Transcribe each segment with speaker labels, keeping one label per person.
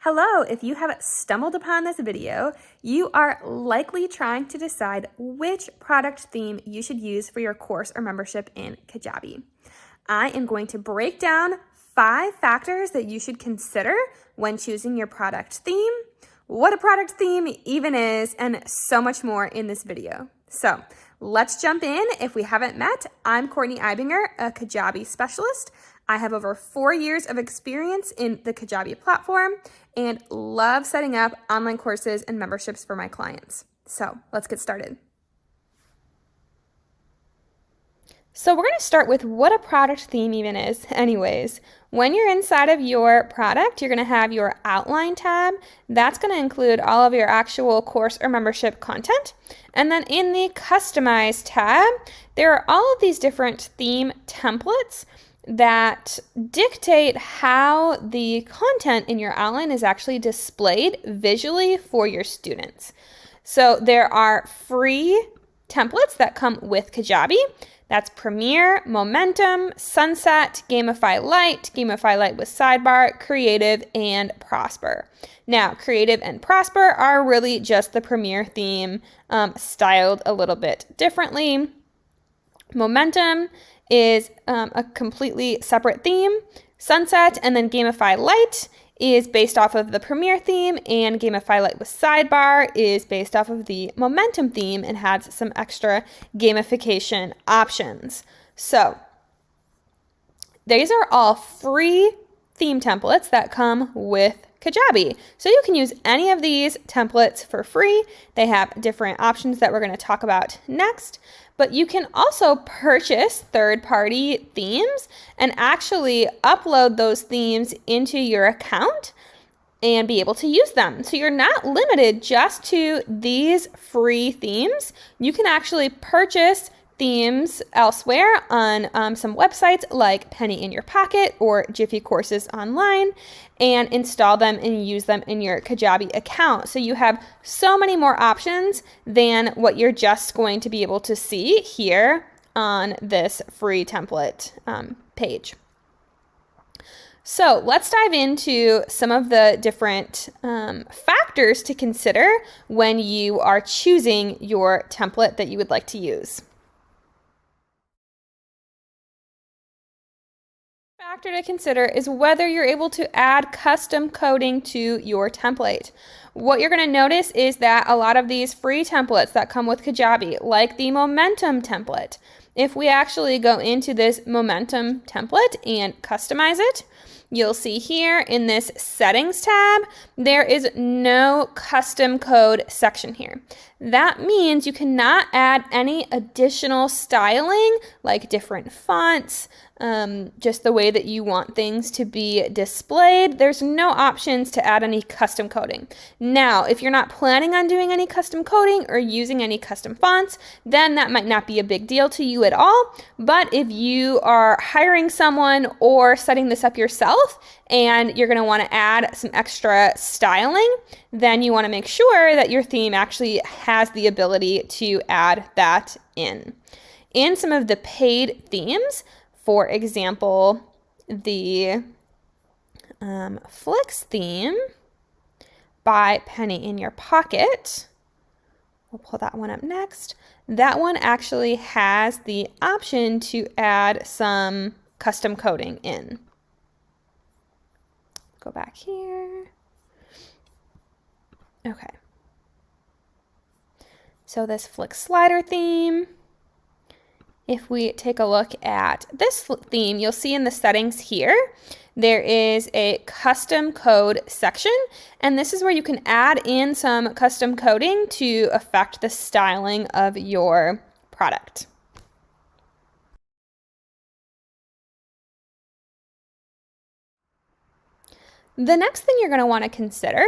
Speaker 1: Hello, if you have stumbled upon this video, you are likely trying to decide which product theme you should use for your course or membership in Kajabi. I am going to break down 5 factors that you should consider when choosing your product theme, what a product theme even is, and so much more in this video. So let's jump in. If we haven't met, I'm Courtney Ibinger, a Kajabi specialist. I have over 4 years of experience in the Kajabi platform and love setting up online courses and memberships for my clients. So let's get started. So we're going to start with what a product theme even is anyways. When you're inside of your product, you're going to have your outline tab. That's going to include all of your actual course or membership content. And then in the customize tab, there are all of these different theme templates that dictate how the content in your outline is actually displayed visually for your students. So there are free templates that come with Kajabi. That's Premier, Momentum, Sunset, Gamify Lite with Sidebar, Creative, and Prosper. Now, Creative and Prosper are really just the Premier theme styled a little bit differently. Momentum is a completely separate theme. Sunset and then Gamify Lite is based off of the Premier theme, and Gamify Lite with Sidebar is based off of the Momentum theme and has some extra gamification options. So these are all free theme templates that come with Kajabi. So you can use any of these templates for free. They have different options that we're going to talk about next. But you can also purchase third-party themes and actually upload those themes into your account and be able to use them. So you're not limited just to these free themes. You can actually purchase themes elsewhere on some websites like Penny in Your Pocket or Jiffy Courses Online and install them and use them in your Kajabi account. So you have so many more options than what you're just going to be able to see here on this free template page. So let's dive into some of the different factors to consider when you are choosing your template that you would like to use. Factor to consider is whether you're able to add custom coding to your template. What you're going to notice is that a lot of these free templates that come with Kajabi, like the Momentum template, if we actually go into this Momentum template and customize it, you'll see here in this settings tab, there is no custom code section here. That means you cannot add any additional styling like different fonts, just the way that you want things to be displayed. There's no options to add any custom coding. Now, if you're not planning on doing any custom coding or using any custom fonts, then that might not be a big deal to you at all. But if you are hiring someone or setting this up yourself and you're going to want to add some extra styling, then you want to make sure that your theme actually has the ability to add that in. In some of the paid themes, for example, the Flicks theme by Penny in Your Pocket, we'll pull that one up next. That one actually has the option to add some custom coding in. Go back here. Okay. So this Flick Slider theme, if we take a look at this theme, you'll see in the settings here, there is a custom code section, and this is where you can add in some custom coding to affect the styling of your product. The next thing you're going to want to consider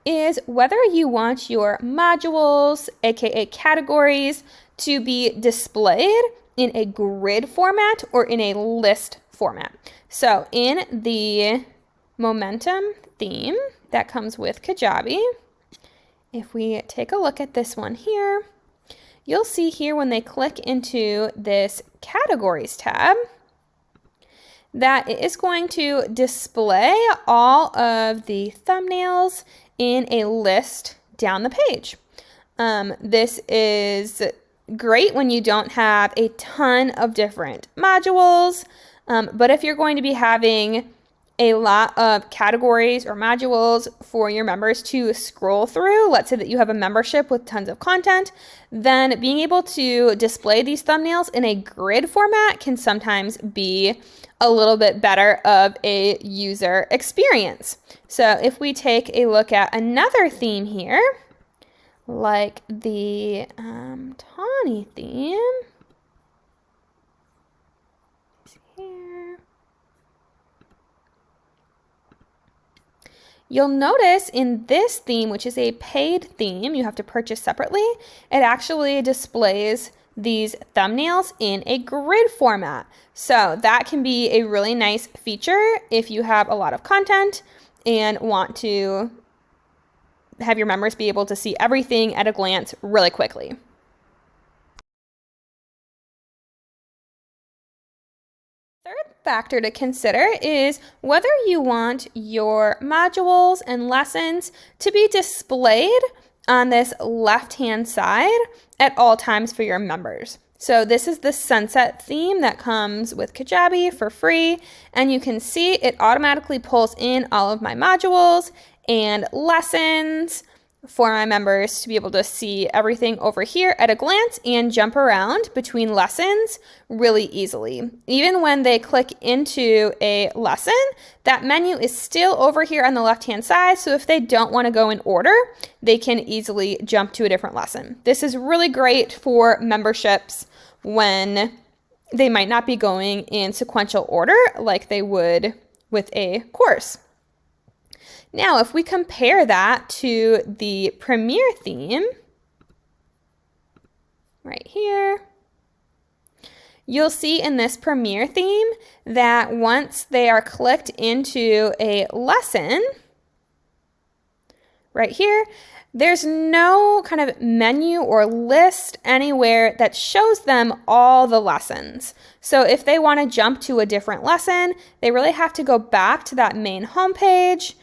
Speaker 1: is whether you want your modules, aka categories, to be displayed in a grid format or in a list format. So in the Momentum theme that comes with Kajabi, if we take a look at this one here, you'll see here when they click into this categories tab, that it is going to display all of the thumbnails in a list down the page. This is great when you don't have a ton of different modules, but if you're going to be having a lot of categories or modules for your members to scroll through, let's say that you have a membership with tons of content, then being able to display these thumbnails in a grid format can sometimes be a little bit better of a user experience. So if we take a look at another theme here, like the Tawny theme, here. You'll notice in this theme, which is a paid theme, you have to purchase separately, it actually displays these thumbnails in a grid format. So that can be a really nice feature if you have a lot of content and want to have your members be able to see everything at a glance really quickly. Third factor to consider is whether you want your modules and lessons to be displayed on this left-hand side at all times for your members. So this is the sunset theme that comes with Kajabi for free, and you can see it automatically pulls in all of my modules and lessons for my members to be able to see everything over here at a glance and jump around between lessons really easily. Even when they click into a lesson, that menu is still over here on the left-hand side, so if they don't want to go in order, they can easily jump to a different lesson. This is really great for memberships when they might not be going in sequential order like they would with a course. Now, if we compare that to the Premier theme, right here, you'll see in this Premier theme that once they are clicked into a lesson, right here, there's no kind of menu or list anywhere that shows them all the lessons. So if they want to jump to a different lesson, they really have to go back to that main homepage,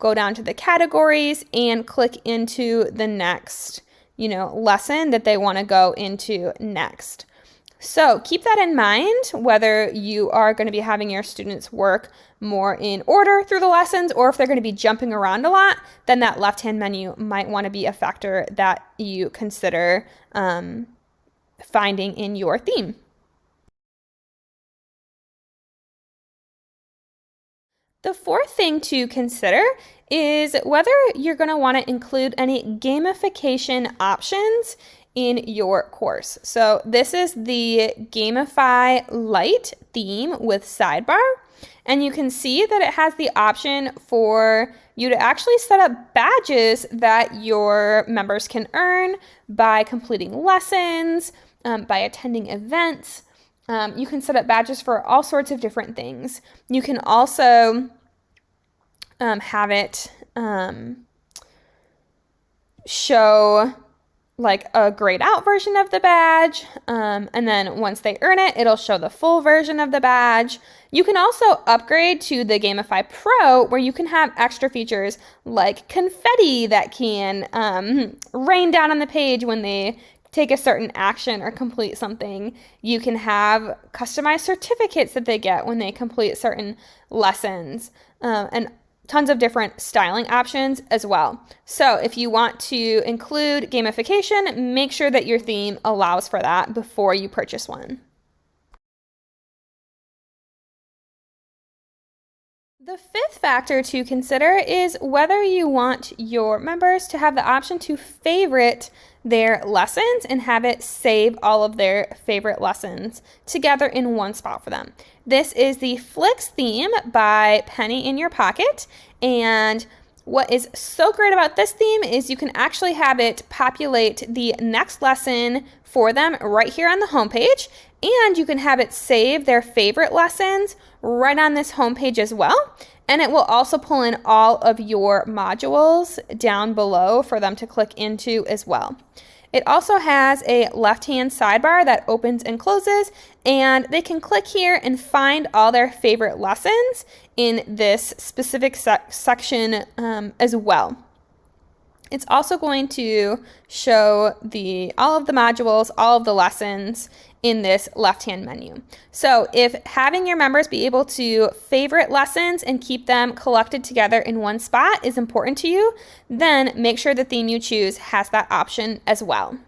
Speaker 1: go down to the categories and click into the next, lesson that they want to go into next. So keep that in mind, whether you are going to be having your students work more in order through the lessons, or if they're going to be jumping around a lot, then that left-hand menu might want to be a factor that you consider finding in your theme. The fourth thing to consider is whether you're going to want to include any gamification options in your course. So this is the Gamify Lite theme with sidebar, and you can see that it has the option for you to actually set up badges that your members can earn by completing lessons, by attending events. You can set up badges for all sorts of different things. You can also have it show like a grayed out version of the badge, and then once they earn it, it'll show the full version of the badge. You can also upgrade to the Gamify Pro, where you can have extra features like confetti that can rain down on the page when they take a certain action or complete something. You can have customized certificates that they get when they complete certain lessons, and tons of different styling options as well. So if you want to include gamification, make sure that your theme allows for that before you purchase one. The fifth factor to consider is whether you want your members to have the option to favorite their lessons and have it save all of their favorite lessons together in one spot for them. This is the Flicks theme by Penny in Your Pocket, and what is so great about this theme is you can actually have it populate the next lesson for them right here on the homepage, and you can have it save their favorite lessons right on this homepage as well. And it will also pull in all of your modules down below for them to click into as well. It also has a left-hand sidebar that opens and closes, and they can click here and find all their favorite lessons in this specific section as well. It's also going to show all of the modules, all of the lessons in this left-hand menu. So if having your members be able to favorite lessons and keep them collected together in one spot is important to you, then make sure the theme you choose has that option as well.